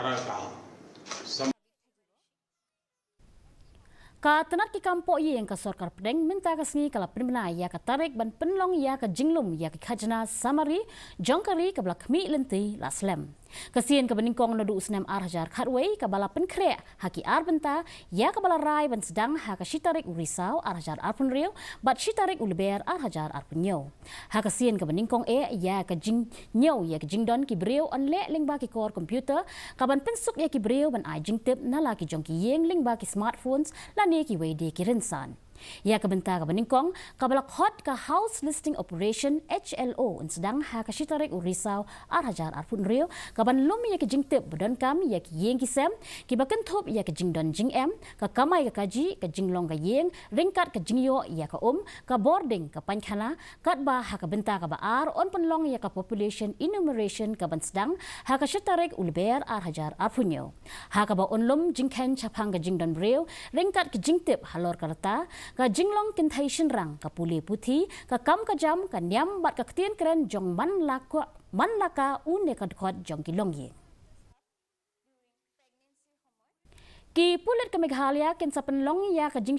Ka Tnat ki kampo yang ka Sorkar Pdeng minta kasni kala Pynbna ya ka tarik ban penlong ya ka Jinglum ya ki khajna Samari jongkari ka blak mi lenti laslem. Kasian ka beningkong nodu usnem arhajar khatway ka bala penkre haki Bynta ya ka bala rai ban sedang ha ka shitarik urisau arhajar arpunrio bat shitarik ulber arhajar arpunyo. Ha kasian ka beningkong ya ka jingnyo ya ka jingdon ki breu on le lingba ki core computer ka ban pensuk ya ki breu ban ai jingtip na la ki jongki yeng lingba ki smartphones la ne ki wede ki rinsan. Ya ka Bynta ka beningkong kabalak hot ka house listing operation HLO un sedang ha ka shitarik urisau arhajar arpunrio ka ban lum ya ki jingtip budon kam ya ki yeng ki sem ki baken thop ya ki jingdon jing em ka kamai ka kaji ka jinglong ka yeng ringkat ka jingyo ya ka ka boarding ka Khana kat ba ha ka Bynta ka ba on penlong ya ka population enumeration ka ban sedang ha ka shitarik ulber arhajar arpunyo ha ka ba onlum jingken chapang ka jingdon breu ringkat ki jingtip halor karata ka jinglong kintation rang ka puli puthi ka kam ka jam ka nyam bat ka ktien kren jong man laka une ka khot jong kilong ye ki pulit ka Meghalaya kin sa penlong ya ka jing